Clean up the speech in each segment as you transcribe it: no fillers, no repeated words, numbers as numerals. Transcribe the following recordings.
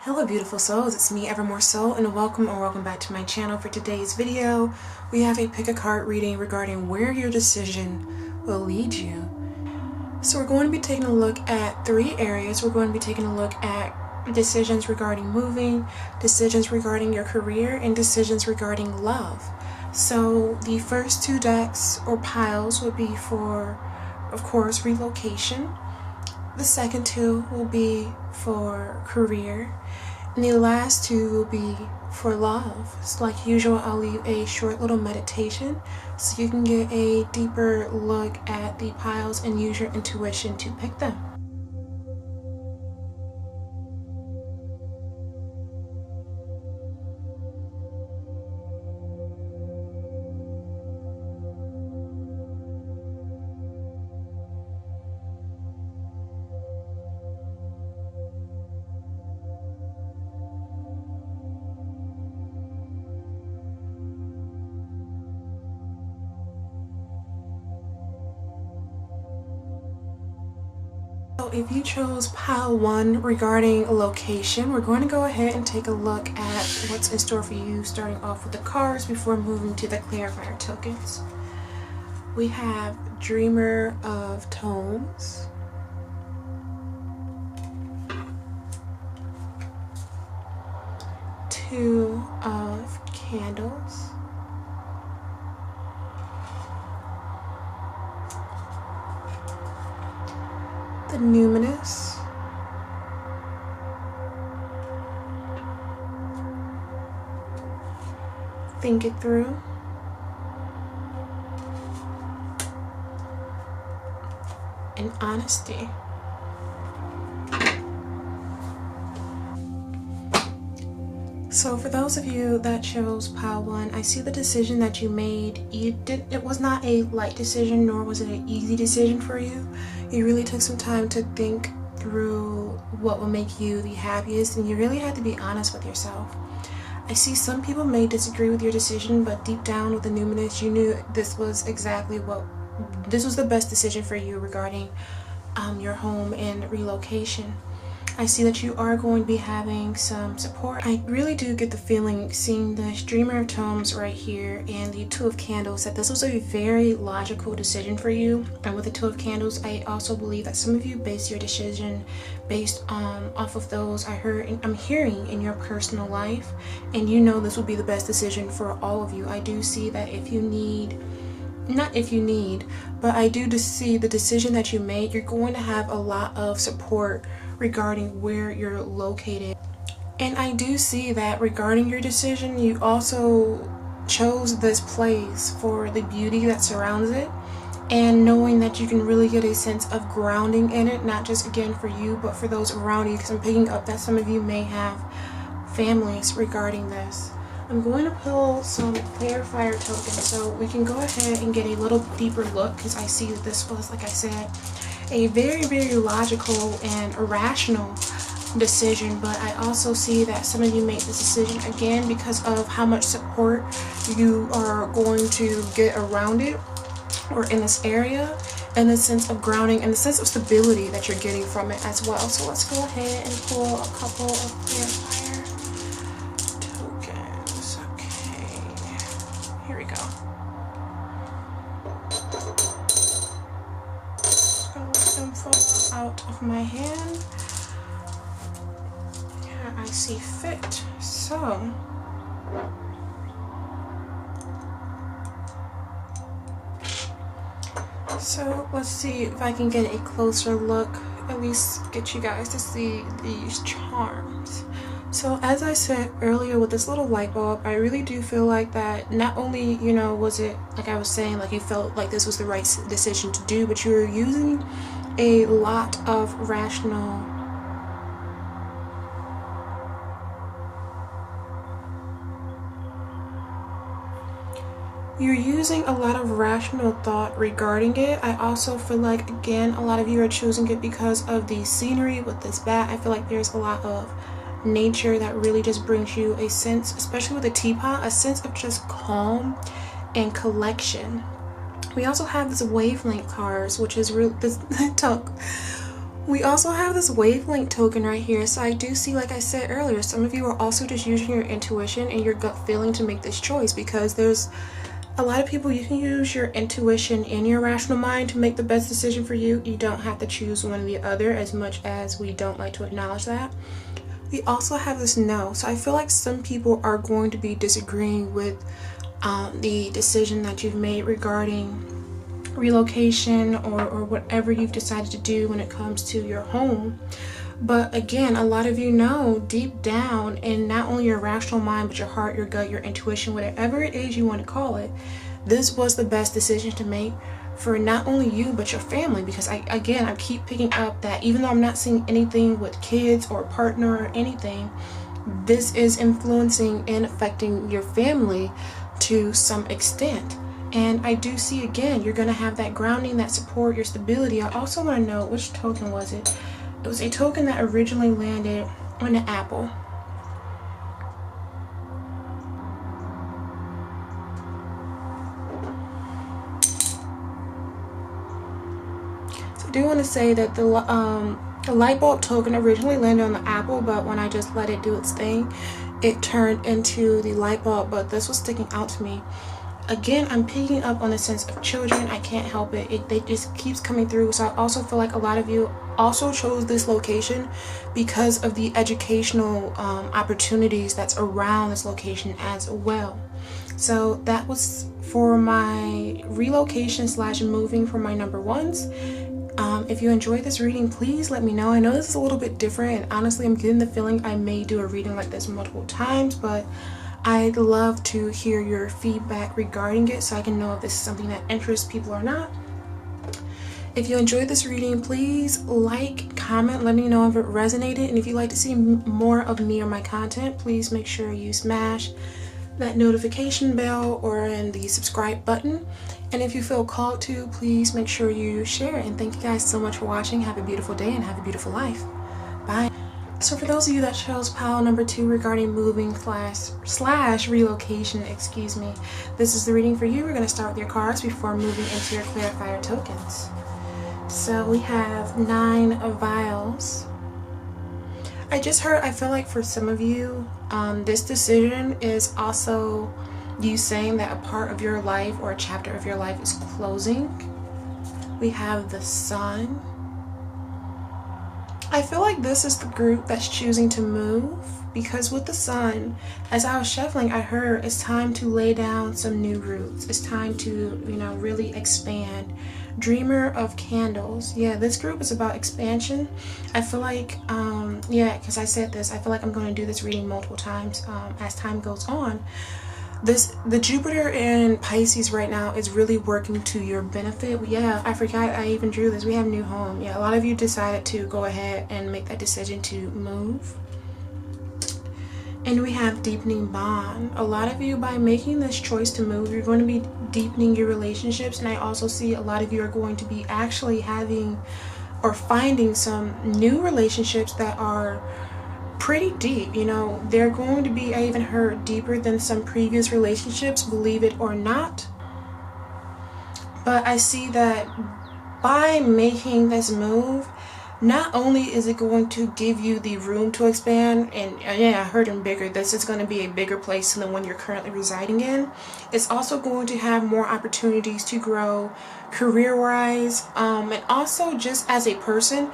Hello beautiful souls, it's me Evermore Sol and welcome back to my channel. For today's video, we have a pick a card reading regarding where your decision will lead you. So we're going to be taking a look at 3 areas. We're going to be taking a look at decisions regarding moving, decisions regarding your career, and decisions regarding love. So the first 2 decks or piles will be for, of course, relocation. The second 2 will be for career, and the last 2 will be for love. So like usual, I'll leave a short little meditation so you can get a deeper look at the piles and use your intuition to pick them. So if you chose pile 1 regarding location, we're going to go ahead and take a look at what's in store for you, starting off with the cards before moving to the clarifier tokens. We have Dreamer of Tomes, Two of Candles, the Numinous, Think It Through, and Honesty. So for those of you that chose pile 1, I see the decision that you made. It was not a light decision, nor was it an easy decision for you. You really took some time to think through what will make you the happiest, and you really had to be honest with yourself. I see some people may disagree with your decision, but deep down with the Numinous, you knew this was the best decision for you regarding your home and relocation. I see that you are going to be having some support. I really do get the feeling, seeing the Dreamer of Tomes right here and the Two of Candles, that this was a very logical decision for you. And with the Two of Candles, I also believe that some of you base your decision based off of those I'm hearing in your personal life, and you know this will be the best decision for all of you. I do see that but I do see the decision that you made. You're going to have a lot of support regarding where you're located. And I do see that regarding your decision, you also chose this place for the beauty that surrounds it, and knowing that you can really get a sense of grounding in it, not just again for you, but for those around you, because I'm picking up that some of you may have families regarding this. I'm going to pull some clarifier tokens so we can go ahead and get a little deeper look, because I see that this was, like I said, a very, very logical and irrational decision, but I also see that some of you made this decision again because of how much support you are going to get around it or in this area, and the sense of grounding and the sense of stability that you're getting from it as well. So let's go ahead and pull a couple of clarifier tokens. Okay, here we go. Fall out of my hand. Yeah, I see fit. So let's see if I can get a closer look, at least get you guys to see these charms. So as I said earlier with this little light bulb, I really do feel like that not only, was it, like I was saying, like you felt like this was the right decision to do, but you were using a lot of rational thought regarding it. I also feel like, again, a lot of you are choosing it because of the scenery with this bat. I feel like there's a lot of nature that really just brings you a sense, especially with the teapot, a sense of just calm and collection. We also have this wavelength cards, which is real. This talk We also have this wavelength token right here. So I do see, like I said earlier, some of you are also just using your intuition and your gut feeling to make this choice, because there's a lot of people, you can use your intuition and your rational mind to make the best decision for you. You don't have to choose one or the other, as much as we don't like to acknowledge that. We also have this no. So I feel like some people are going to be disagreeing with the decision that you've made regarding relocation or whatever you've decided to do when it comes to your home. But again, a lot of you know deep down in not only your rational mind, but your heart, your gut, your intuition, whatever it is you want to call it, this was the best decision to make for not only you but your family. Because I keep picking up that even though I'm not seeing anything with kids or partner or anything, this is influencing and affecting your family to some extent. And I do see, again, you're going to have that grounding, that support, your stability. I also want to know, which token was it? It was a token that originally landed on the apple. So I do want to say that the light bulb token originally landed on the apple, but when I just let it do its thing, it turned into the light bulb. But this was sticking out to me. Again, I'm picking up on the sense of children. I can't help it. It just keeps coming through. So I also feel like a lot of you also chose this location because of the educational opportunities that's around this location as well. So that was for my relocation / moving for my number ones. If you enjoyed this reading, please let me know. I know this is a little bit different, and honestly, I'm getting the feeling I may do a reading like this multiple times, but I'd love to hear your feedback regarding it so I can know if this is something that interests people or not. If you enjoyed this reading, please like, comment, let me know if it resonated. And if you'd like to see more of me or my content, please make sure you smash that notification bell or in the subscribe button. And if you feel called to, please make sure you share it. And thank you guys so much for watching. Have a beautiful day and have a beautiful life. Bye. So for those of you that chose pile number 2 regarding moving / relocation, this is the reading for you. We're going to start with your cards before moving into your clarifier tokens. So we have 9 of vials. I feel like for some of you, this decision is also you saying that a part of your life or a chapter of your life is closing. We have the Sun. I feel like this is the group that's choosing to move, because with the Sun, as I was shuffling, I heard it's time to lay down some new roots. It's time to, really expand. Dreamer of Candles. Yeah, this group is about expansion. I feel like, because I said this, I feel like I'm going to do this reading multiple times as time goes on. The Jupiter in Pisces right now is really working to your benefit. Yeah, I forgot I even drew this. We have new home. Yeah, a lot of you decided to go ahead and make that decision to move. And we have deepening bond. A lot of you, by making this choice to move, you're going to be deepening your relationships. And I also see a lot of you are going to be actually having or finding some new relationships that are pretty deep. They're going to be, I even heard, deeper than some previous relationships, believe it or not. But I see that by making this move, not only is it going to give you the room to expand, and yeah, I heard in bigger, this is going to be a bigger place than the one you're currently residing in. It's also going to have more opportunities to grow career-wise, and also just as a person.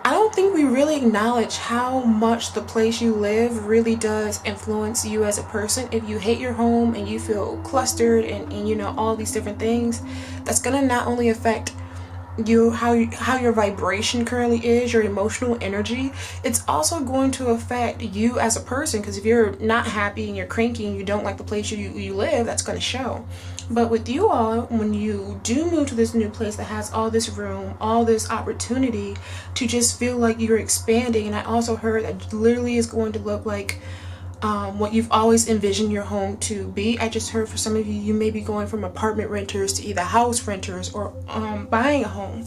I don't think we really acknowledge how much the place you live really does influence you as a person. If you hate your home and you feel clustered and all these different things, that's going to not only affect you, how your vibration currently is, your emotional energy, it's also going to affect you as a person. Because if you're not happy and you're cranky and you don't like the place you live, that's going to show. But with you all, when you do move to this new place that has all this room, all this opportunity to just feel like you're expanding, and I also heard that literally is going to look like what you've always envisioned your home to be. I just heard for some of you, you may be going from apartment renters to either house renters or buying a home.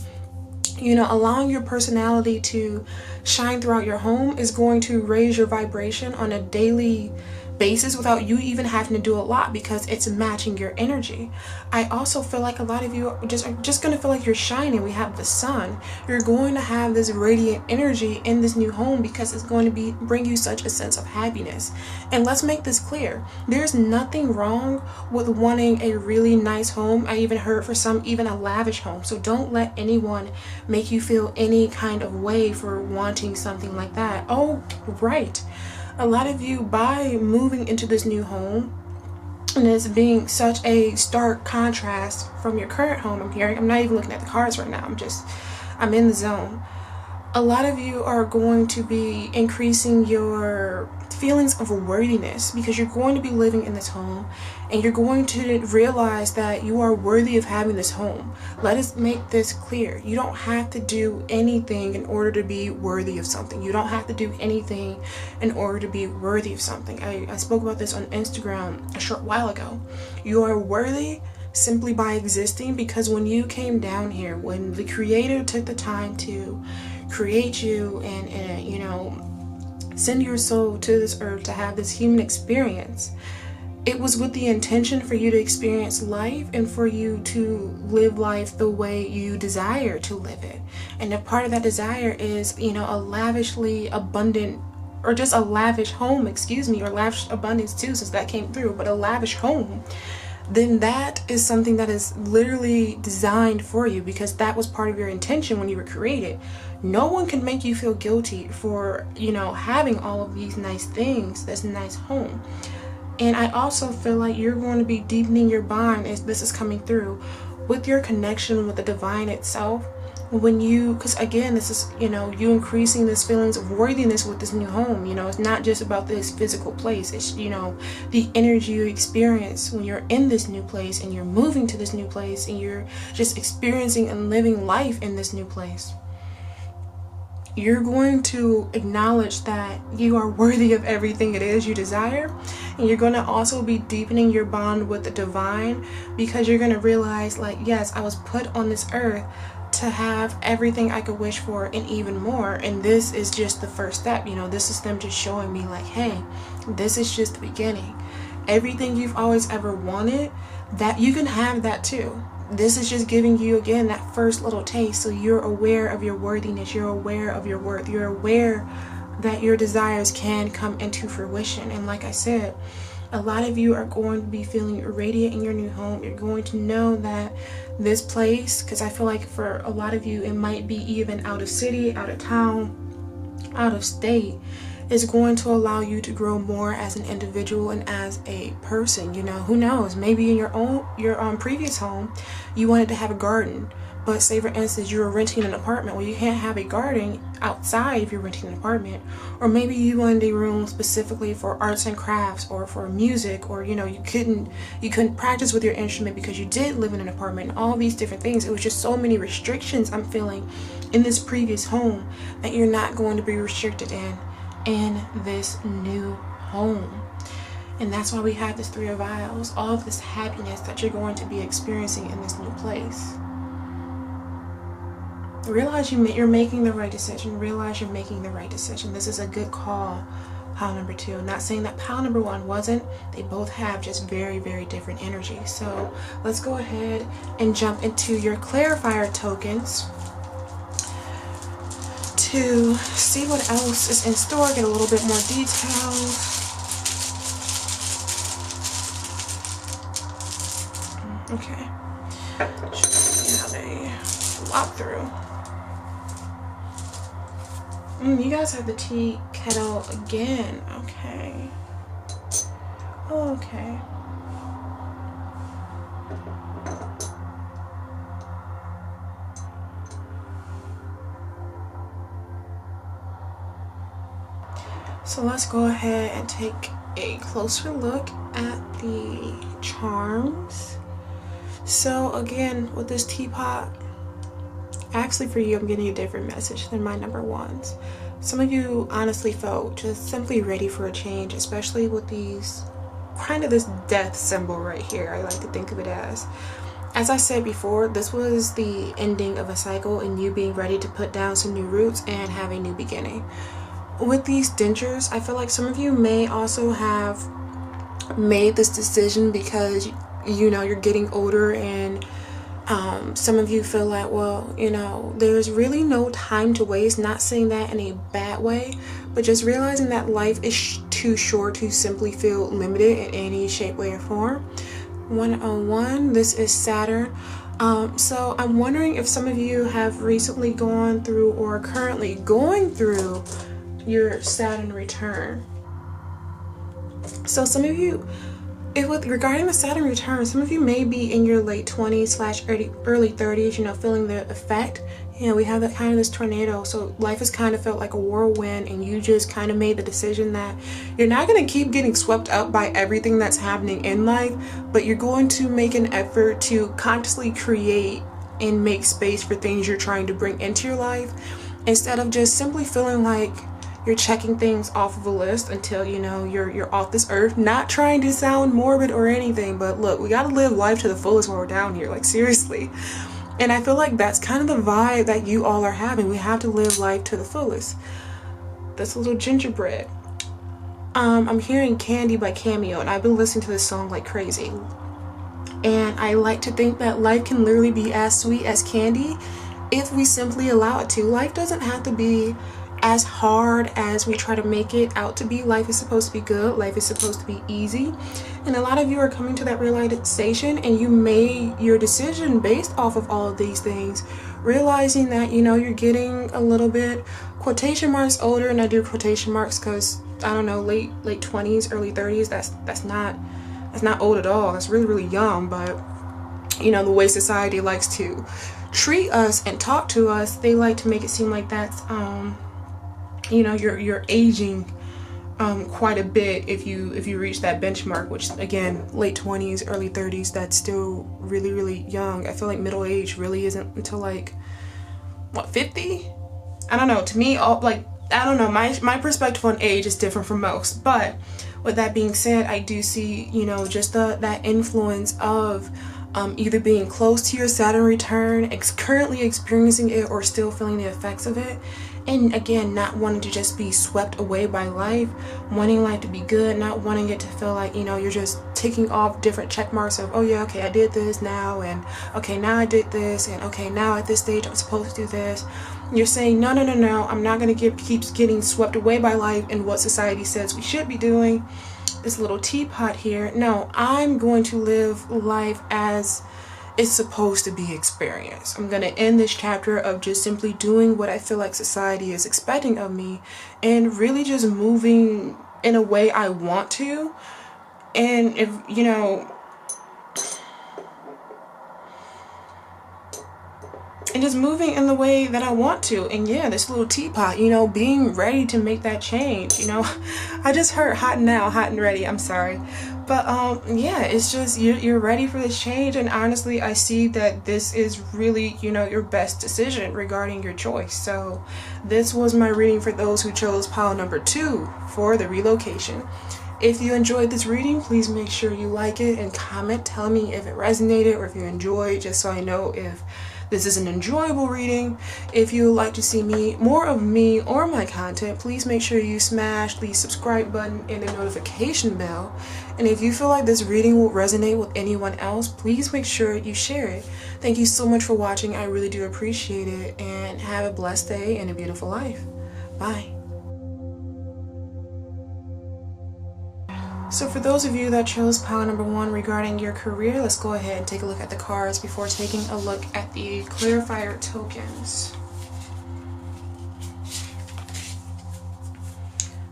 Allowing your personality to shine throughout your home is going to raise your vibration on a daily basis without you even having to do a lot, because it's matching your energy. I also feel like a lot of you are just going to feel like you're shining. We have the sun. You're going to have this radiant energy in this new home because it's going to bring you such a sense of happiness. And let's make this clear. There's nothing wrong with wanting a really nice home. I even heard for some, even a lavish home. So don't let anyone make you feel any kind of way for wanting something like that. Oh, right. A lot of you, by moving into this new home, and it's being such a stark contrast from your current home, I'm not even looking at the cards right now, I'm in the zone. A lot of you are going to be increasing your feelings of worthiness because you're going to be living in this home, and you're going to realize that you are worthy of having this home. Let us make this clear. You don't have to do anything in order to be worthy of something. You don't have to do anything in order to be worthy of something. I spoke about this on Instagram a short while ago. You are worthy simply by existing, because when you came down here, when the Creator took the time to create you and you know, send your soul to this earth to have this human experience, it was with the intention for you to experience life and for you to live life the way you desire to live it. And a part of that desire is, you know, a lavishly abundant, or just a lavish home, or lavish abundance too, since that came through, but a lavish home. Then that is something that is literally designed for you, because that was part of your intention when you were created. No one can make you feel guilty for, you know, having all of these nice things, this nice home. And I also feel like you're going to be deepening your bond, as this is coming through, with your connection with the divine itself. When you, because again, this is, you know, you increasing this feelings of worthiness with this new home. You know, it's not just about this physical place. It's, you know, the energy you experience when you're in this new place and you're moving to this new place and you're just experiencing and living life in this new place. You're going to acknowledge that you are worthy of everything it is you desire. And you're going to also be deepening your bond with the divine, because you're going to realize, like, yes, I was put on this earth to have everything I could wish for and even more. And this is just the first step. You know, this is them just showing me, like, hey, this is just the beginning. Everything you've always ever wanted, that you can have that too. This is just giving you, again, that first little taste, so you're aware of your worthiness, you're aware of your worth, you're aware that your desires can come into fruition. And like I said, a lot of you are going to be feeling radiant in your new home. You're going to know that this place, because I feel like for a lot of you, it might be even out of city, out of town, out of state, is going to allow you to grow more as an individual and as a person. You know, who knows, maybe in your previous home you wanted to have a garden, but say for instance you were renting an apartment. Well, you can't have a garden outside if you're renting an apartment. Or maybe you wanted a room specifically for arts and crafts or for music, or, you know, you couldn't practice with your instrument because you did live in an apartment, and all these different things. It was just so many restrictions I'm feeling in this previous home that you're not going to be restricted in this new home. And that's why we have this Three of Vials, all of this happiness that you're going to be experiencing in this new place. Realize you're making the right decision. Realize you're making the right decision. This is a good call, pile number 2. Not saying that pile number 1 wasn't. They both have just very, very different energy. So let's go ahead and jump into your clarifier tokens to see what else is in store, get a little bit more details. Okay. Should we have a walk through? You guys have the tea kettle again. Okay. Okay. So let's go ahead and take a closer look at the charms. So again, with this teapot, actually for you, I'm getting a different message than my number 1s. Some of you honestly felt just simply ready for a change, especially with these, kind of this death symbol right here. I like to think of it as I said before, this was the ending of a cycle and you being ready to put down some new roots and have a new beginning. With these dentures, I feel like some of you may also have made this decision because you're getting older, and some of you feel like, well, there's really no time to waste. Not saying that in a bad way, but just realizing that life is too short to simply feel limited in any shape, way, or form. 101, this is Saturn. So I'm wondering if some of you have recently gone through or are currently going through your Saturn return. So some of you, regarding the Saturn return, some of you may be in your late 20s / early 30s, feeling the effect. We have that kind of this tornado. So life has kind of felt like a whirlwind, and you just kind of made the decision that you're not going to keep getting swept up by everything that's happening in life, but you're going to make an effort to consciously create and make space for things you're trying to bring into your life, instead of just simply feeling like you're checking things off of a list until you're off this earth. Not trying to sound morbid or anything, but look, we gotta live life to the fullest while we're down here, like seriously. And I feel like that's kind of the vibe that you all are having. We have to live life to the fullest. That's a little gingerbread. I'm hearing Candy by Cameo, and I've been listening to this song like crazy. And I like to think that life can literally be as sweet as candy if we simply allow it to. Life doesn't have to be as hard as we try to make it out to be. Life is supposed to be good. Life is supposed to be easy. And a lot of you are coming to that realization, and you made your decision based off of all of these things, realizing that you're getting a little bit, quotation marks, older. And I do quotation marks because I don't know, late 20s, early 30s. That's not old at all. That's really, really young. But the way society likes to treat us and talk to us, they like to make it seem like that's you're aging quite a bit if you reach that benchmark, which again, late 20s, early 30s, that's still really, really young. I feel like middle age really isn't until like 50. I don't know. To me, I don't know. My perspective on age is different from most. But with that being said, I do see just that influence of either being close to your Saturn return, currently experiencing it, or still feeling the effects of it. And again, not wanting to just be swept away by life, wanting life to be good, not wanting it to feel like, you're just ticking off different check marks of, oh yeah, okay, I did this now, and okay, now I did this, and okay, now at this stage I'm supposed to do this. You're saying, no, I'm not going to keep getting swept away by life and what society says we should be doing. This little teapot here. No, I'm going to live life as it's supposed to be experienced. I'm going to end this chapter of just simply doing what I feel like society is expecting of me, and really just moving in a way I want to. And if, and just moving in the way that I want to. And yeah, this little teapot, being ready to make that change. I just heard hot and ready. I'm sorry. But yeah, it's just you're ready for this change. And honestly, I see that this is really, your best decision regarding your choice. So this was my reading for those who chose pile number 2 for the relocation. If you enjoyed this reading, please make sure you like it and comment. Tell me if it resonated or if you enjoyed, just so I know if this is an enjoyable reading. If you would like to see more of me or my content, please make sure you smash the subscribe button and the notification bell. And if you feel like this reading will resonate with anyone else, please make sure you share it. Thank you so much for watching. I really do appreciate it. And have a blessed day and a beautiful life. Bye. So for those of you that chose pile number 1 regarding your career, let's go ahead and take a look at the cards before taking a look at the clarifier tokens.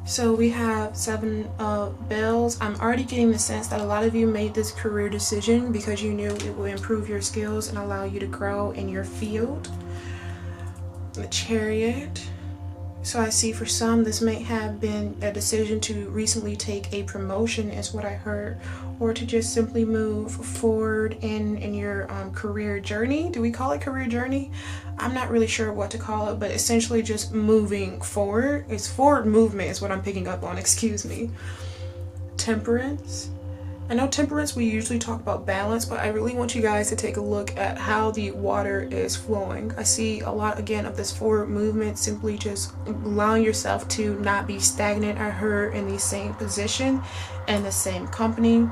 So we have 7 of bells. I'm already getting the sense that a lot of you made this career decision because you knew it would improve your skills and allow you to grow in your field. The Chariot. So I see for some this may have been a decision to recently take a promotion, is what I heard, or to just simply move forward in your career journey. Do we call it career journey? I'm not really sure what to call it, but essentially just moving forward. It's forward movement is what I'm picking up on, excuse me. Temperance. I know temperance, we usually talk about balance, but I really want you guys to take a look at how the water is flowing. I see a lot, again, of this forward movement, simply just allowing yourself to not be stagnant or in the same position and the same company.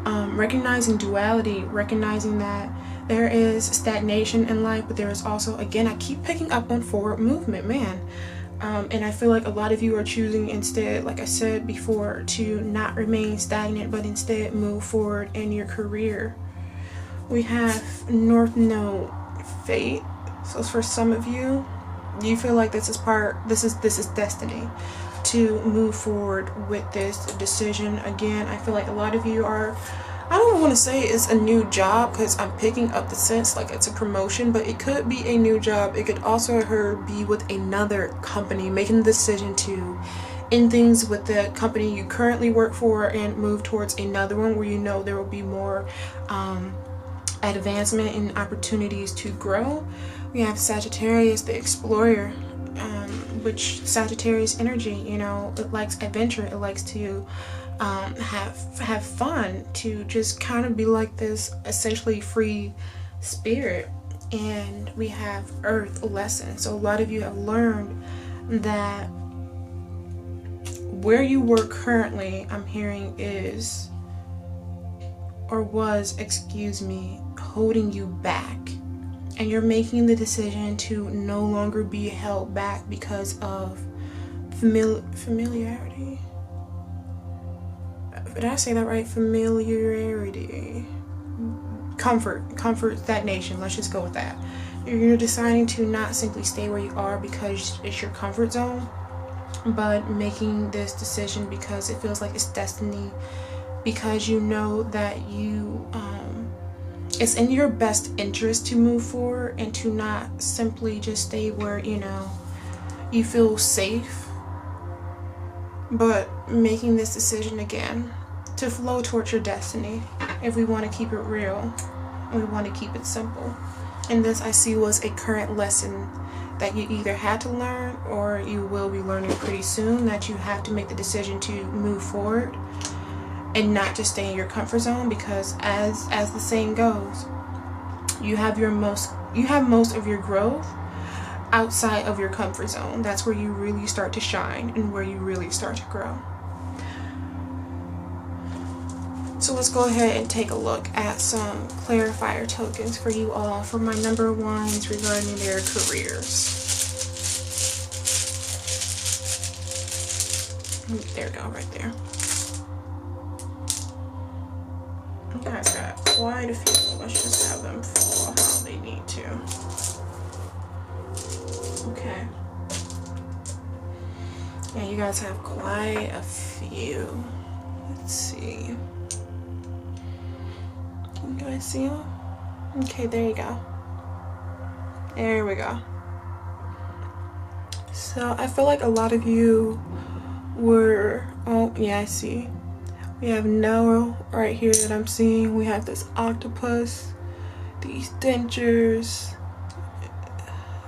Recognizing duality, recognizing that there is stagnation in life, but there is also, again, I keep picking up on forward movement, man. And I feel like a lot of you are choosing instead, like I said before, to not remain stagnant, but instead move forward in your career. We have North Node, fate. So for some of you, you feel like this is destiny to move forward with this decision. Again, I feel like a lot of you are, I don't want to say it's a new job, because I'm picking up the sense like it's a promotion, but it could be a new job. It could also be with another company, making the decision to end things with the company you currently work for and move towards another one where you know there will be more advancement and opportunities to grow. We have Sagittarius, the explorer, which Sagittarius energy, you know, it likes adventure, it likes to have fun, to just kind of be like this essentially free spirit. And we have Earth, lesson. So a lot of you have learned that where you work currently, I'm hearing, is or was, excuse me, holding you back. And you're making the decision to no longer be held back because of familiarity. Did I say that right? Familiarity. Comfort, stagnation. Let's just go with that. You're deciding to not simply stay where you are because it's your comfort zone, but making this decision because it feels like it's destiny, because you know that it's in your best interest to move forward and to not simply just stay where, you know, you feel safe, but making this decision again to flow towards your destiny. If we want to keep it real, we want to keep it simple. And this, I see, was a current lesson that you either had to learn or you will be learning pretty soon, that you have to make the decision to move forward and not just stay in your comfort zone, because as the saying goes, you have most of your growth outside of your comfort zone. That's where you really start to shine and where you really start to grow. So let's go ahead and take a look at some clarifier tokens for you all, for my number ones regarding their careers. There we go, right there. You guys got quite a few. Let's just have them fall how they need to. Okay. Yeah, you guys have quite a few. Let's see. Can you guys see them? Okay, there you go. There we go. So I feel like a lot of you were, oh yeah, I see. We have Noah right here that I'm seeing. We have this octopus, these dentures,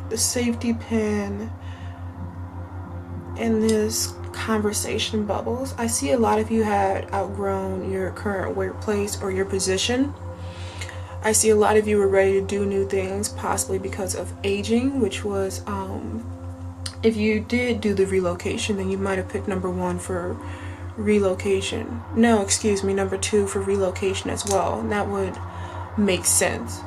the safety pin, and this conversation bubbles. I see a lot of you had outgrown your current workplace or your position. I see a lot of you were ready to do new things, possibly because of aging, which was, if you did do the relocation, then you might have picked number 1 for relocation. No, excuse me, number 2 for relocation as well. And that would make sense.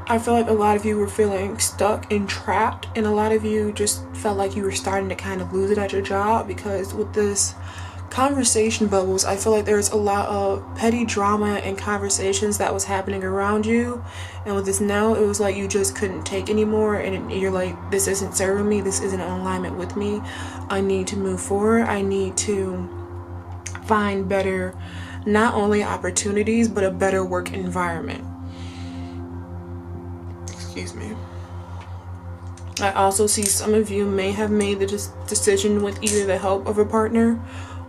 I feel like a lot of you were feeling stuck and trapped, and a lot of you just felt like you were starting to kind of lose it at your job, because with this conversation bubbles, I feel like there's a lot of petty drama and conversations that was happening around you, and with this now, it was like you just couldn't take anymore, and you're like, this isn't serving me, this isn't in alignment with me, I need to move forward, I need to find better, not only opportunities, but a better work environment. Excuse me. I also see some of you may have made the decision with either the help of a partner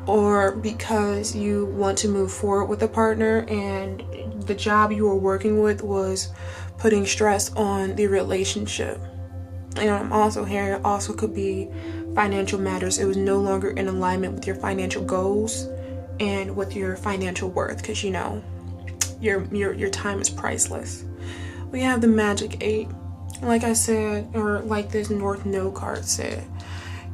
or because you want to move forward with a partner, and the job you were working with was putting stress on the relationship. And I'm also hearing it also could be financial matters. It was no longer in alignment with your financial goals, and with your financial worth, because you know your time is priceless. We have the Magic 8. Like I said, or like this North Node card said,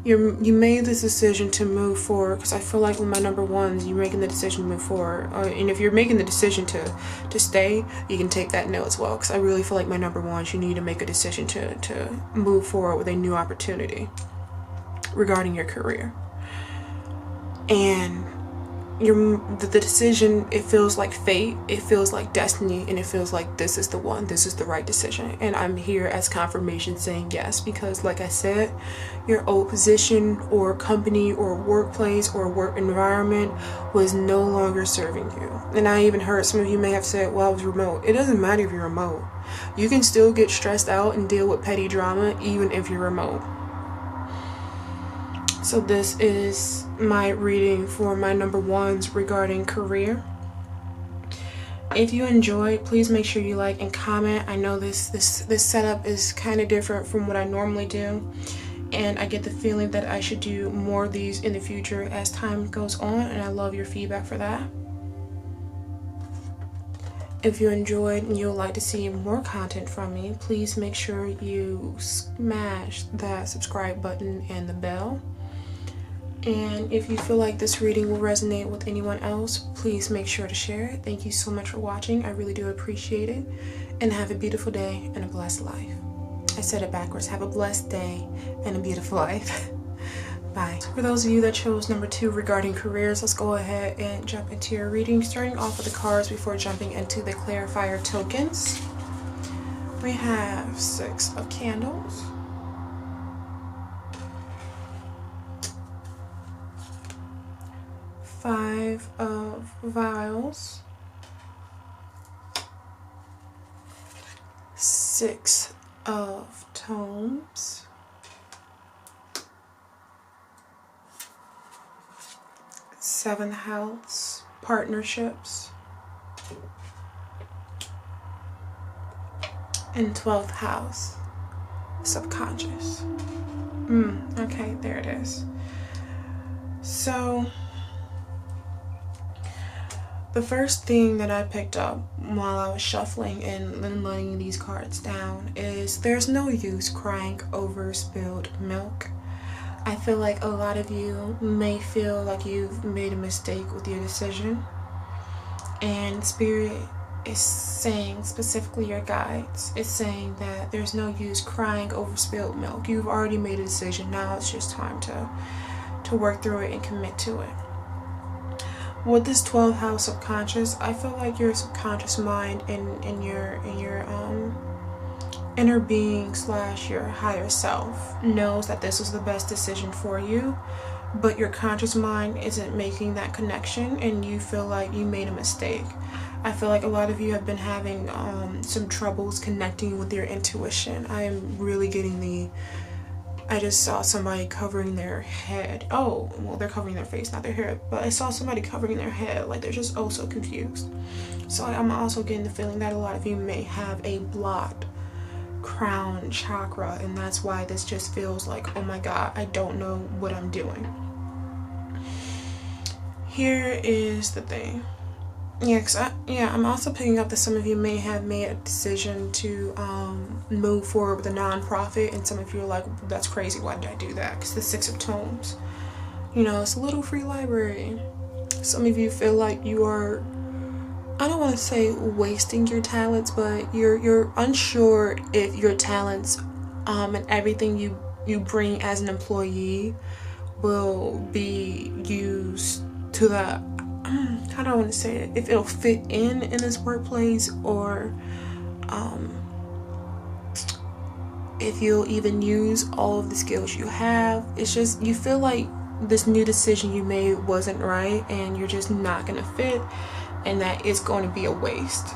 you made this decision to move forward, because I feel like with my number ones, you're making the decision to move forward. And if you're making the decision to stay, you can take that note as well, because I really feel like my number ones, you need to make a decision to move forward with a new opportunity regarding your career. And the decision, it feels like fate, it feels like destiny, and it feels like this is the one, this is the right decision. And I'm here as confirmation saying yes, because like I said, your old position or company or workplace or work environment was no longer serving you. And I even heard some of you may have said, well, I was remote. It doesn't matter if you're remote. You can still get stressed out and deal with petty drama even if you're remote. So this is my reading for my number ones regarding career. If you enjoyed, please make sure you like and comment. I know this setup is kind of different from what I normally do, and I get the feeling that I should do more of these in the future as time goes on, and I love your feedback for that. If you enjoyed and you would like to see more content from me, please make sure you smash that subscribe button and the bell. And if you feel like this reading will resonate with anyone else, please make sure to share it. Thank you so much for watching. I really do appreciate it. And have a beautiful day and a blessed life. I said it backwards. Have a blessed day and a beautiful life. Bye. For those of you that chose number 2 regarding careers, let's go ahead and jump into your reading, starting off with the cards before jumping into the clarifier tokens. We have 6 of Candles, 5 of Vials, 6 of Tomes, 7th house, Partnerships, and 12th house, Subconscious. Okay, there it is. So the first thing that I picked up while I was shuffling and laying these cards down is there's no use crying over spilled milk. I feel like a lot of you may feel like you've made a mistake with your decision, and Spirit is saying, specifically your guides, is saying that there's no use crying over spilled milk. You've already made a decision. Now it's just time to work through it and commit to it. With this 12th house subconscious, I feel like your subconscious mind and your inner being / your higher self knows that this was the best decision for you, but your conscious mind isn't making that connection, and you feel like you made a mistake. I feel like a lot of you have been having some troubles connecting with your intuition. I am really getting I just saw somebody covering their head. Oh, well, they're covering their face, not their hair. But I saw somebody covering their head, like they're just oh so confused. So I'm also getting the feeling that a lot of you may have a blocked crown chakra, and that's why this just feels like, oh my God, I don't know what I'm doing. Here is the thing. I'm also picking up that some of you may have made a decision to move forward with a non-profit, and some of you are like, that's crazy, why did I do that? Because the 6 of Tomes, you know, it's a little free library. Some of you feel like you are, I don't want to say wasting your talents, but you're unsure if your talents and everything you bring as an employee will be used to the, how do I want to say it, if it'll fit in this workplace, or if you'll even use all of the skills you have. It's just, you feel like this new decision you made wasn't right, and you're just not gonna fit, and that it's going to be a waste.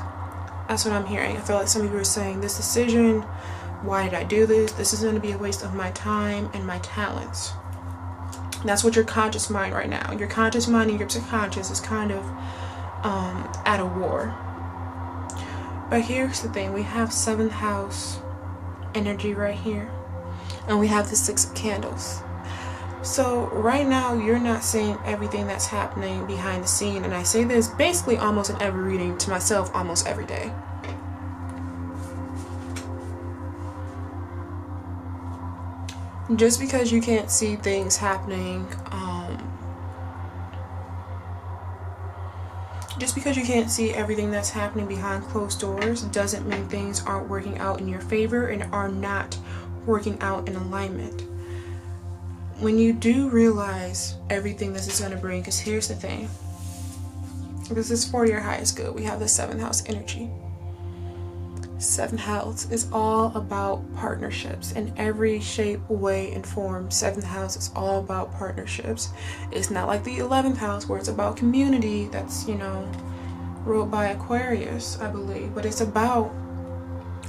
That's what I'm hearing. I feel like some of you are saying, this decision, why did I do this? This is going to be a waste of my time and my talents. That's what your conscious mind right now. Your conscious mind and your subconscious is kind of at a war. But here's the thing. We have 7th house energy right here. And we have the 6 of Candles. So right now, you're not seeing everything that's happening behind the scene. And I say this basically almost in every reading to myself almost every day. Just because you can't see things happening, just because you can't see everything that's happening behind closed doors doesn't mean things aren't working out in your favor and are not working out in alignment. When you do realize everything this is going to bring, because here's the thing, this is for your highest good. We have the 7th house energy. 7th house is all about partnerships in every shape, way, and form. 7th house is all about partnerships. It's not like the 11th house where it's about community. That's, ruled by Aquarius, I believe. But it's about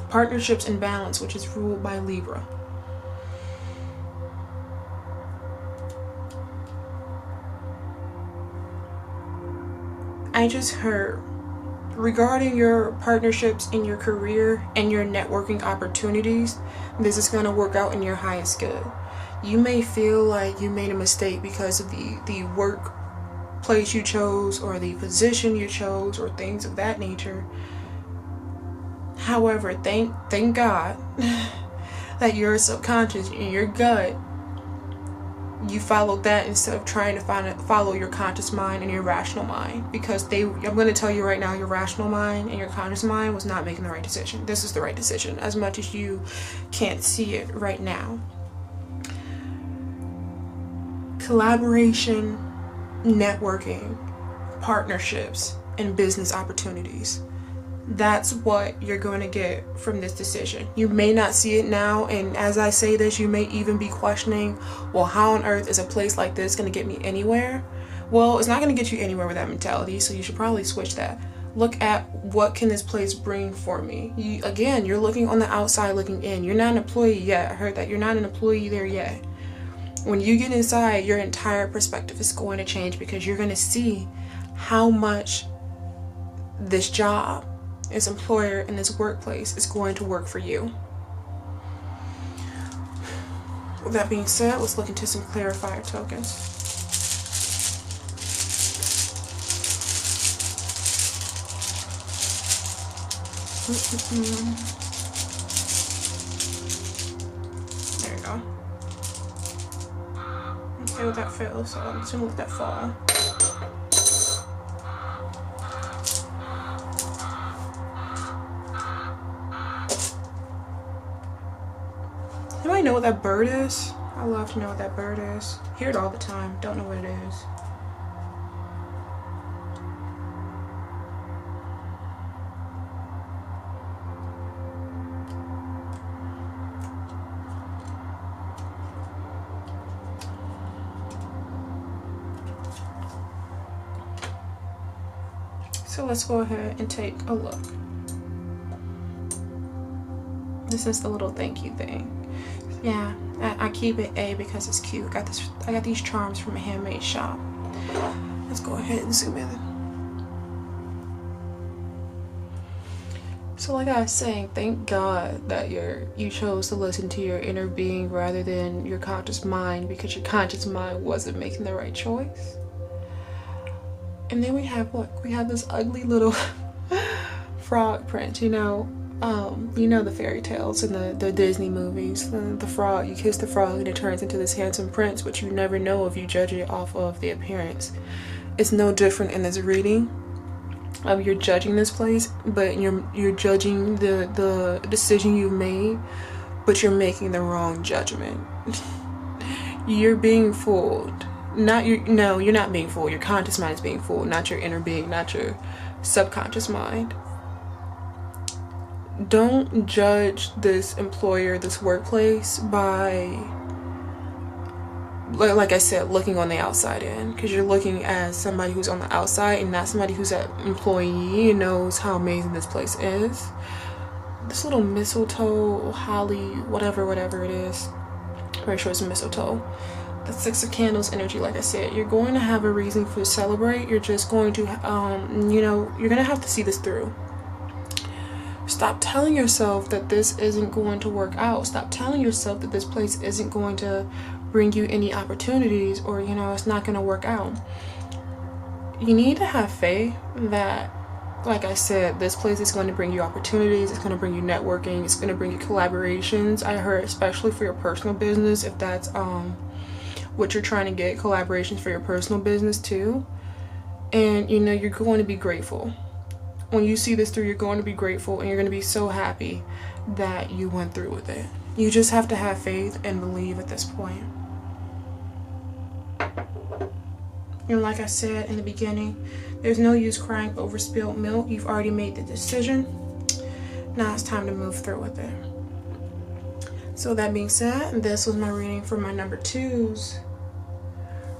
partnerships and balance, which is ruled by Libra. I just heard regarding your partnerships in your career and your networking opportunities, this is going to work out in your highest good. You may feel like you made a mistake because of the workplace you chose or the position you chose or things of that nature. However, thank God that your subconscious and your gut, you followed that instead of trying to follow your conscious mind and your rational mind, because I'm going to tell you right now, your rational mind and your conscious mind was not making the right decision. This is the right decision, as much as you can't see it right now. Collaboration, networking, partnerships, and business opportunities. That's what you're going to get from this decision. You may not see it now, and as I say this, you may even be questioning, well, how on earth is a place like this going to get me anywhere? Well, it's not going to get you anywhere with that mentality, so you should probably switch that. Look at what can this place bring for me. You're looking on the outside looking in. You're not an employee yet. I heard that you're not an employee there yet. When you get inside, your entire perspective is going to change, because you're going to see how much this job, this employer, and this workplace is going to work for you. With that being said, let's look into some clarifier tokens. There you go. Okay, with that fail, so I'm just gonna let that fall. Anybody know what that bird is? I love to know what that bird is. Hear it all the time. Don't know what it is. So let's go ahead and take a look. This is the little thank you thing. Yeah, I keep it A because it's cute. I got these charms from a handmade shop. Let's go ahead and zoom in. So like I was saying, thank God that you chose to listen to your inner being rather than your conscious mind, because your conscious mind wasn't making the right choice. And then we have this ugly little frog print, the fairy tales and the Disney movies. The frog, you kiss the frog and it turns into this handsome prince, but you never know if you judge it off of the appearance. It's no different in this reading. You're judging this place, but you're judging the decision you made, but you're making the wrong judgment. You're being fooled. You're not being fooled. Your conscious mind is being fooled, not your inner being, not your subconscious mind. Don't judge this employer, this workplace by, like I said, looking on the outside in, because you're looking as somebody who's on the outside and not somebody who's an employee and knows how amazing this place is. This little mistletoe, holly, whatever it is, pretty sure it's mistletoe. The 6 of Candles energy, like I said, you're going to have a reason to celebrate. You're just going to, you're going to have to see this through. Stop telling yourself that this isn't going to work out. Stop telling yourself that this place isn't going to bring you any opportunities, or it's not going to work out. You need to have faith that, like I said, this place is going to bring you opportunities, it's going to bring you networking, it's going to bring you collaborations. I heard especially for your personal business, if that's what you're trying to get, collaborations for your personal business too. And you're going to be grateful. When you see this through, you're going to be grateful, and you're going to be so happy that you went through with it. You just have to have faith and believe at this point. And like I said in the beginning, there's no use crying over spilled milk. You've already made the decision. Now it's time to move through with it. So that being said, this was my reading for my number 2s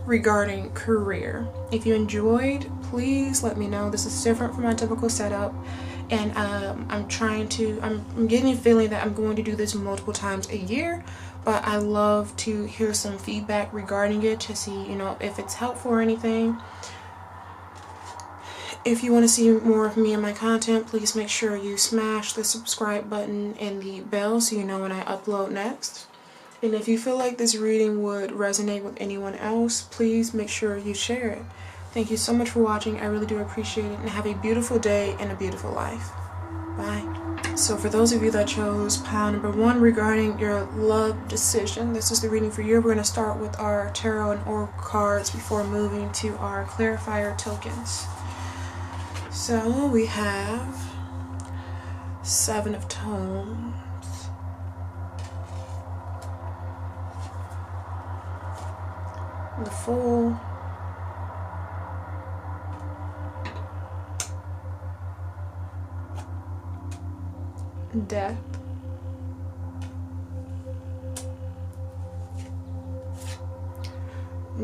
regarding career. If you enjoyed, please let me know. This is different from my typical setup, and I'm getting a feeling that I'm going to do this multiple times a year, but I love to hear some feedback regarding it to see if it's helpful or anything. If you want to see more of me and my content, please make sure you smash the subscribe button and the bell so you know when I upload next. And if you feel like this reading would resonate with anyone else, please make sure you share it. Thank you so much for watching. I really do appreciate it, and have a beautiful day and a beautiful life. Bye. So for those of you that chose pile number 1 regarding your love decision, this is the reading for you. We're going to start with our tarot and oracle cards before moving to our clarifier tokens. So we have 7 of Tones, the Fool, Death,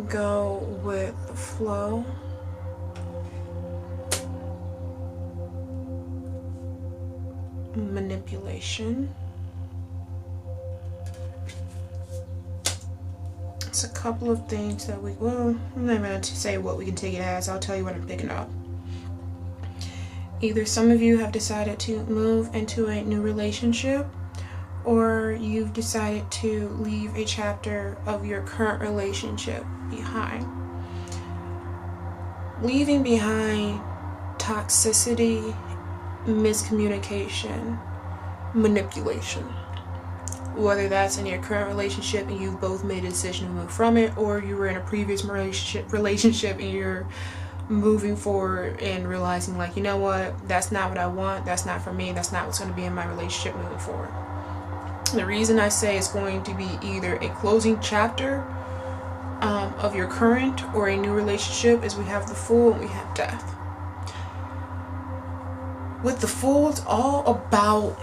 go with the flow, manipulation. It's a couple of things that I'm not going to say what we can take it as. I'll tell you what I'm picking up. Either some of you have decided to move into a new relationship, or you've decided to leave a chapter of your current relationship behind. Leaving behind toxicity, miscommunication, manipulation. Whether that's in your current relationship and you've both made a decision to move from it, or you were in a previous relationship and you're moving forward and realizing, like, you know what, that's not what I want, that's not for me, that's not what's going to be in my relationship moving forward. The reason I say it's going to be either a closing chapter of your current or a new relationship is we have the Fool and we have Death. With the Fool, it's all about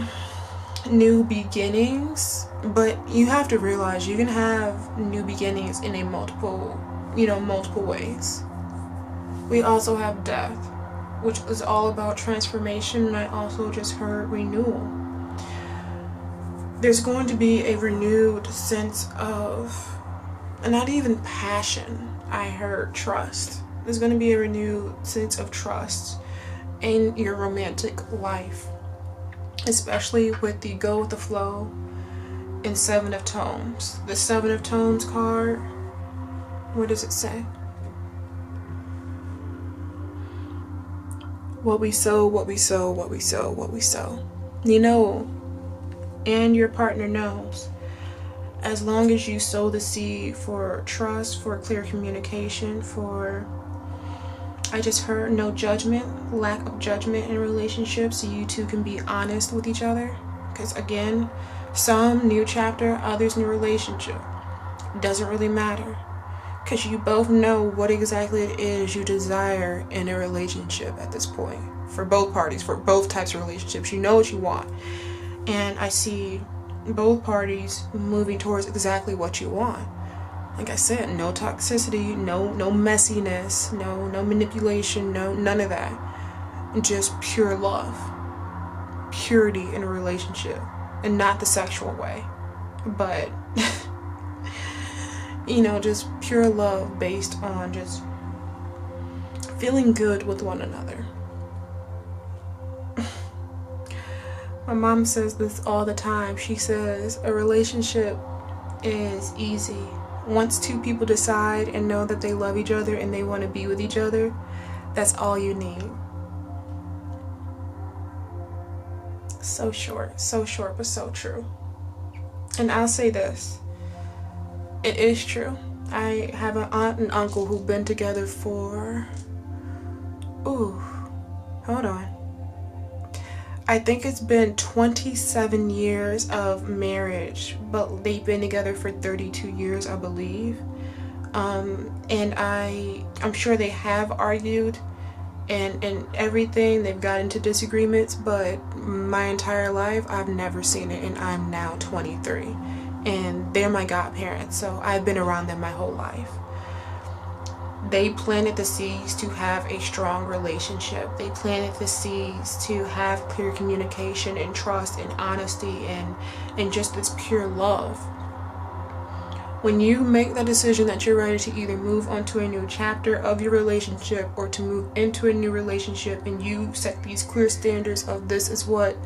new beginnings, but you have to realize you can have new beginnings in a multiple ways. We also have Death, which is all about transformation, and I also just heard renewal. There's going to be a renewed sense of, not even passion, I heard trust. There's going to be a renewed sense of trust in your romantic life, especially with the go with the flow and 7 of Tones. The 7 of Tones card, what does it say? What we sow, what we sow, what we sow, what we sow. And your partner knows. As long as you sow the seed for trust, for clear communication, for, I just heard, no judgment, lack of judgment in relationships, so you two can be honest with each other. Because again, some new chapter, others new relationship. Doesn't really matter. Because you both know what exactly it is you desire in a relationship at this point. For both parties, for both types of relationships. You know what you want. And I see both parties moving towards exactly what you want. Like I said, no toxicity, no messiness, no manipulation, none of that. Just pure love. Purity in a relationship. And not the sexual way. But just pure love based on just feeling good with one another. My mom says this all the time. She says a relationship is easy Once two people decide and know that they love each other and they want to be with each other, that's all you need. So short, but so true. And I'll say this, it is true. I have an aunt and uncle who've been together for, hold on. I think it's been 27 years of marriage, but they've been together for 32 years, I believe. And I'm sure they have argued and everything. They've got into disagreements, but my entire life, I've never seen it, and I'm now 23. And they're my godparents, so I've been around them my whole life. They planted the seeds to have a strong relationship. They planted the seeds to have clear communication and trust and honesty and just this pure love. When you make the decision that you're ready to either move on to a new chapter of your relationship or to move into a new relationship, and you set these clear standards of this is what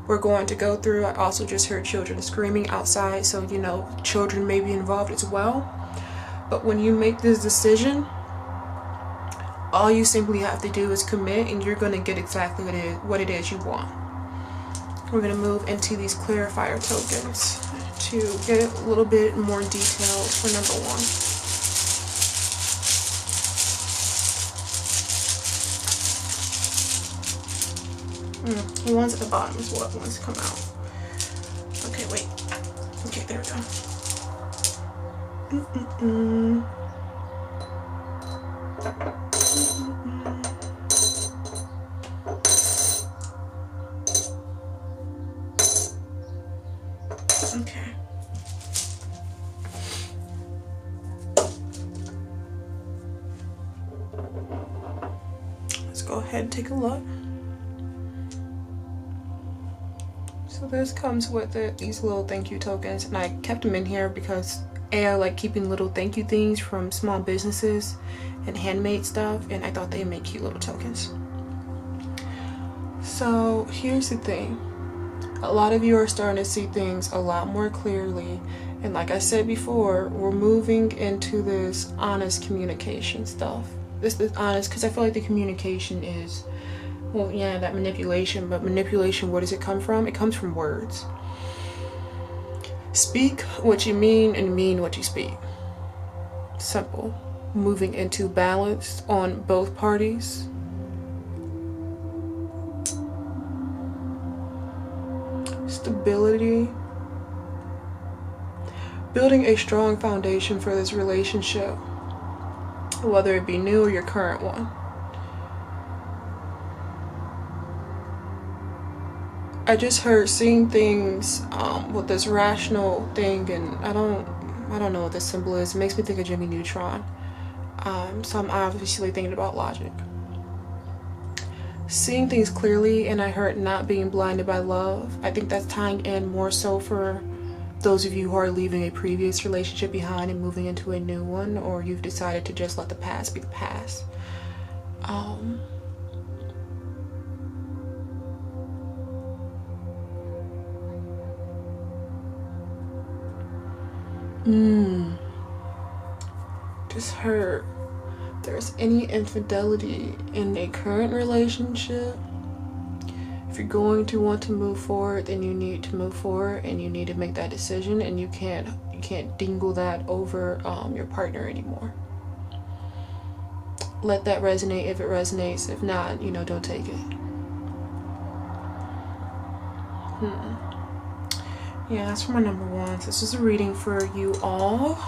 we're going to go through. I also just heard children screaming outside, so children may be involved as well. But when you make this decision, all you simply have to do is commit, and you're going to get exactly what it is you want. We're going to move into these clarifier tokens to get a little bit more detail for number one. The ones at the bottom is what wants to come out. Okay, wait. Okay, there we go. Okay. Let's go ahead and take a look. So this comes with these little thank you tokens, and I kept them in here because I like keeping little thank you things from small businesses and handmade stuff, and I thought they'd make cute little tokens. So here's the thing. A lot of you are starting to see things a lot more clearly, and like I said before, we're moving into this honest communication stuff. This is honest because I feel like the communication is, well, yeah, that manipulation, but manipulation, where does it come from? It comes from words. Speak what you mean and mean what you speak. Simple. Moving into balance on both parties. Stability. Building a strong foundation for this relationship, whether it be new or your current one. I just heard seeing things with this rational thing, and I don't know what this symbol is. It makes me think of Jimmy Neutron. So I'm obviously thinking about logic. Seeing things clearly, and I heard not being blinded by love. I think that's tying in more so for those of you who are leaving a previous relationship behind and moving into a new one, or you've decided to just let the past be the past. Just heard there's any infidelity in a current relationship. If you're going to want to move forward, then you need to move forward, and you need to make that decision, and you can't dingle that over your partner anymore. Let that resonate if it resonates. If not, don't take it. Yeah, that's for my number ones. This is a reading for you all.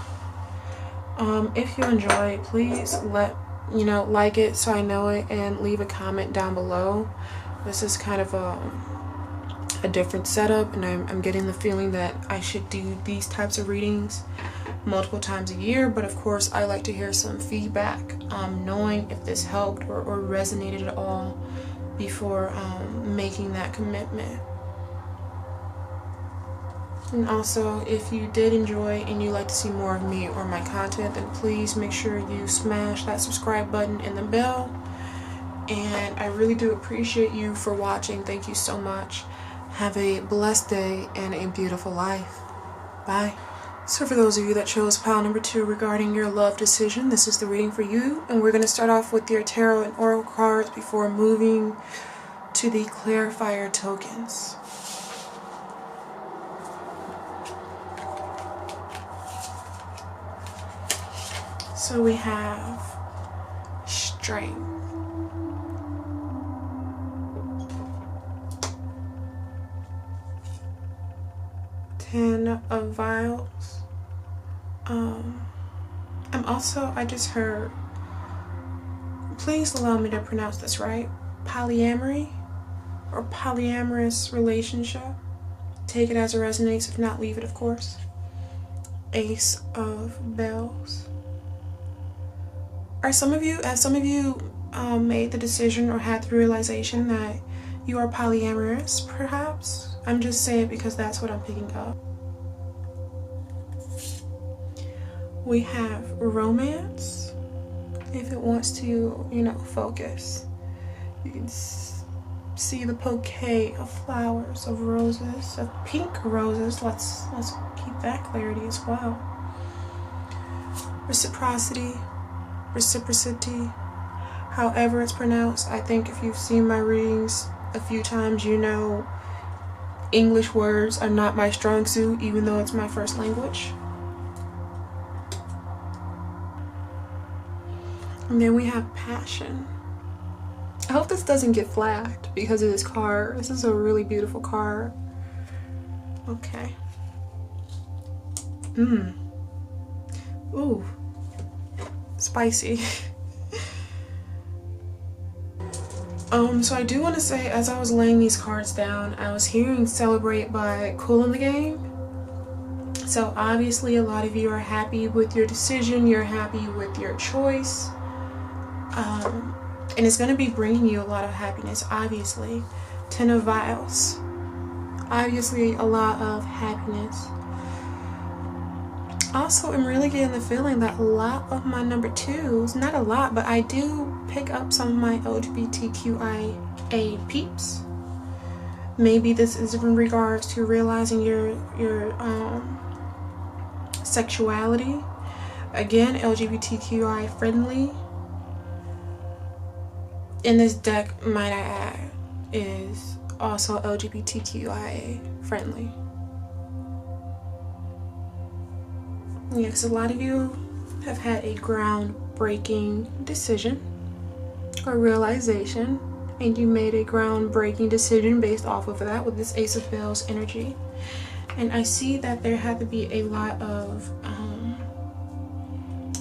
If you enjoy it, please like it so I know it, and leave a comment down below. This is kind of a different setup, and I'm getting the feeling that I should do these types of readings multiple times a year, but of course I like to hear some feedback, knowing if this helped or resonated at all before making that commitment. And also, if you did enjoy and you'd like to see more of me or my content, then please make sure you smash that subscribe button and the bell. And I really do appreciate you for watching. Thank you so much. Have a blessed day and a beautiful life. Bye. So for those of you that chose pile number 2 regarding your love decision, this is the reading for you. And we're going to start off with your tarot and oracle cards before moving to the clarifier tokens. So we have strength, Ten of Vials. I just heard, please allow me to pronounce this right, polyamory or polyamorous relationship. Take it as it resonates, if not, leave it, of course. Ace of Bells. Have some of you made the decision or had the realization that you are polyamorous, perhaps? I'm just saying it because that's what I'm picking up. We have romance. If it wants to, focus. You can see the bouquet of flowers, of roses, of pink roses. Let's keep that clarity as well. Reciprocity. However it's pronounced. I think if you've seen my readings a few times, English words are not my strong suit, even though it's my first language. And then we have passion. I hope this doesn't get flagged because of this card. This is a really beautiful card. Okay. Ooh. Spicy. So I do want to say, as I was laying these cards down, I was hearing Celebrate by Cool in the Game. So obviously a lot of you are happy with your decision, you're happy with your choice. And it's going to be bringing you a lot of happiness, obviously. Ten of Vials. Obviously a lot of happiness. Also, I'm really getting the feeling that a lot of my number 2s, not a lot, but I do pick up some of my LGBTQIA peeps. Maybe this is in regards to realizing your sexuality. Again, LGBTQI friendly. And this deck, might I add, is also LGBTQIA friendly. Yeah, because a lot of you have had a groundbreaking decision or realization, and you made a groundbreaking decision based off of that with this Ace of Bells energy. And I see that there had to be a lot of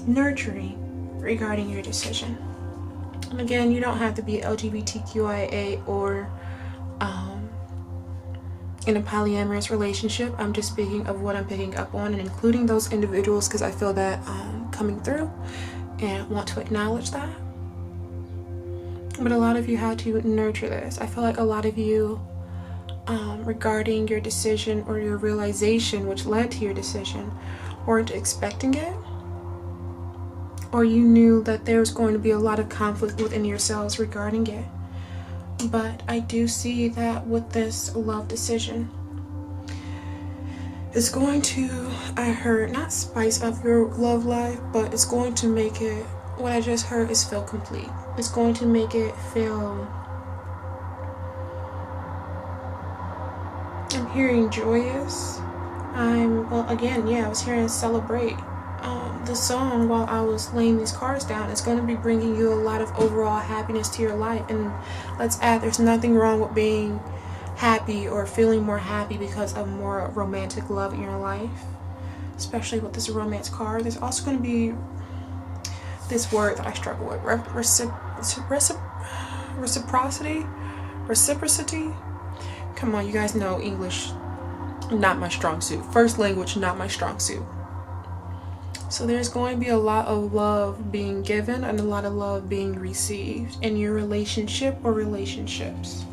nurturing regarding your decision. And again, you don't have to be LGBTQIA or in a polyamorous relationship. I'm just speaking of what I'm picking up on and including those individuals because I feel that coming through and want to acknowledge that. But a lot of you had to nurture this. I feel like a lot of you regarding your decision or your realization which led to your decision weren't expecting it, or you knew that there was going to be a lot of conflict within yourselves regarding it. But I do see that with this love decision, it's going to, I heard, not spice up your love life, but it's going to make it, what I just heard is feel complete. It's going to make it feel, I'm hearing joyous. I was hearing Celebrate. The song while I was laying these cards down is going to be bringing you a lot of overall happiness to your life. And let's add, there's nothing wrong with being happy or feeling more happy because of more romantic love in your life, especially with this romance card. There's also going to be this word that I struggle with, reciprocity. Come on, you guys know English, not my strong suit. First language, not my strong suit. So there's going to be a lot of love being given and a lot of love being received in your relationship or relationships.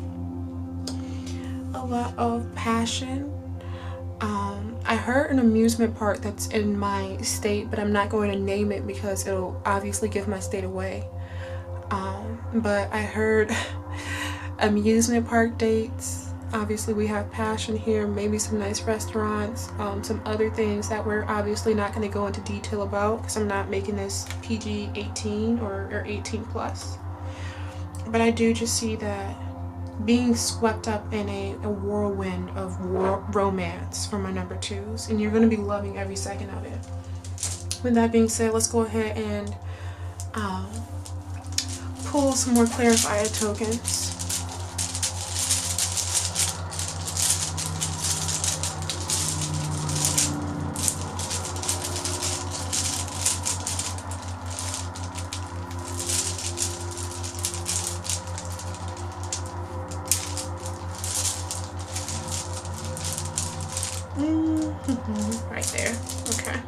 A lot of passion. I heard an amusement park that's in my state, but I'm not going to name it because it'll obviously give my state away. But I heard amusement park dates, Obviously we have passion here, maybe some nice restaurants, some other things that we're obviously not going to go into detail about because I'm not making this PG 18 or 18 plus. But I do just see that being swept up in a whirlwind of romance for my number twos, and you're going to be loving every second of it. With that being said, let's go ahead and pull some more clarifier tokens. Right there. Okay.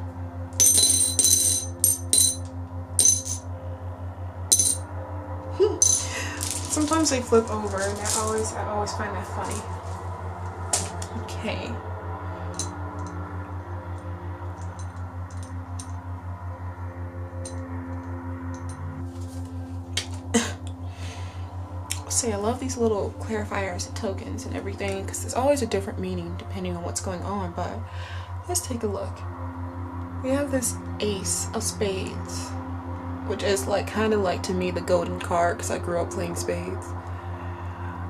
Sometimes they flip over, and I always find that funny. Okay. Say I love these little clarifiers and tokens and everything because there's always a different meaning depending on what's going on. But let's take a look. We have this Ace of Spades, which is like kind of like to me the golden card because I grew up playing spades.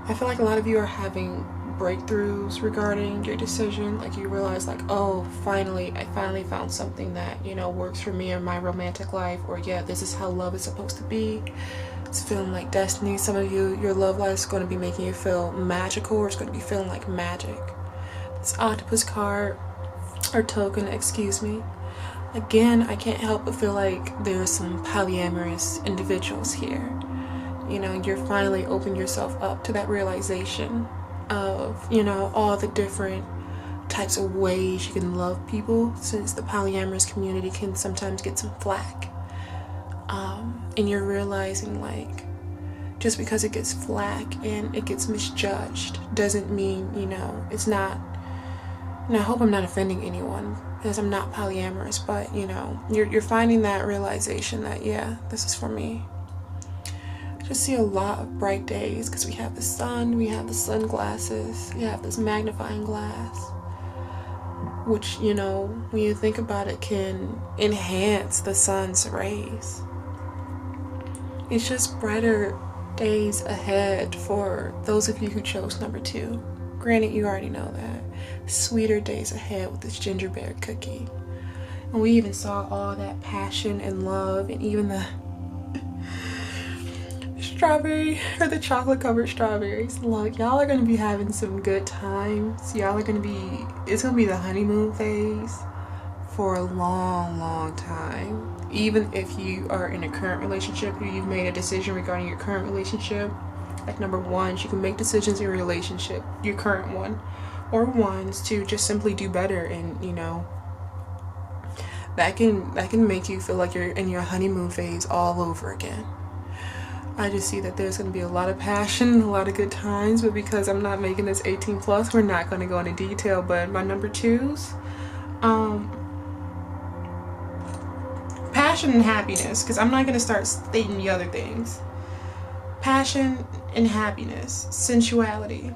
I feel like a lot of you are having breakthroughs regarding your decision. Like you realize like, oh, I finally found something that, you know, works for me in my romantic life, or yeah, this is how love is supposed to be. It's feeling like destiny. Some of you, your love life is going to be making you feel magical, or it's going to be feeling like magic. This octopus card, or token, excuse me. Again, I can't help but feel like there's some polyamorous individuals here. You know, you're finally opening yourself up to that realization of, you know, all the different types of ways you can love people, since the polyamorous community can sometimes get some flack. And you're realizing like just because it gets flack and it gets misjudged doesn't mean, you know, it's not. And I hope I'm not offending anyone because I'm not polyamorous, but you know, you're finding that realization that yeah, this is for me. I just see a lot of bright days because we have the sun, we have the sunglasses, we have this magnifying glass, which, you know, when you think about it, can enhance the sun's rays. It's just brighter days ahead for those of you who chose number 2. Granted, you already know that. Sweeter days ahead with this ginger bear cookie. And we even saw all that passion and love, and even the strawberry, or the chocolate covered strawberries. Look, y'all are gonna be having some good times. Y'all are gonna be, it's gonna be the honeymoon phase for a long time. Even if you are in a current relationship, or you've made a decision regarding your current relationship, like number 1, you can make decisions in your relationship, your current one, or ones to just simply do better, and you know, that can make you feel like you're in your honeymoon phase all over again. I just see that there's going to be a lot of passion, a lot of good times, but because I'm not making this 18 plus, we're not going to go into detail. But my number 2s, passion and happiness, because I'm not going to start stating the other things. Passion and happiness, sensuality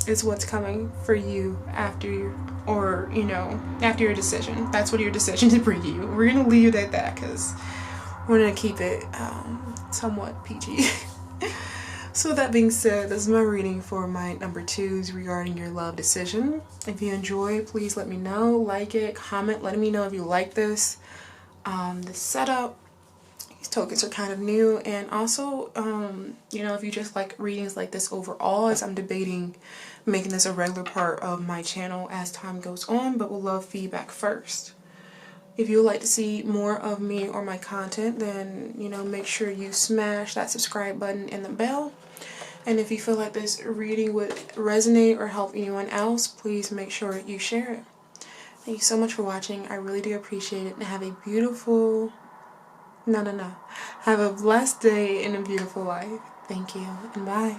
is what's coming for you after your decision. That's what your decision is for you. We're going to leave it at that because we're going to keep it somewhat PG. So with that being said, this is my reading for my number 2s regarding your love decision. If you enjoy, please let me know, like it, comment, let me know if you like this. This setup, these tokens are kind of new, and also if you just like readings like this overall, as I'm debating making this a regular part of my channel as time goes on, but we'll love feedback first. If you would like to see more of me or my content, then make sure you smash that subscribe button and the bell. And if you feel like this reading would resonate or help anyone else, please make sure you share it. Thank you so much for watching. I really do appreciate it, and have a beautiful have a blessed day and a beautiful life. Thank you, and bye.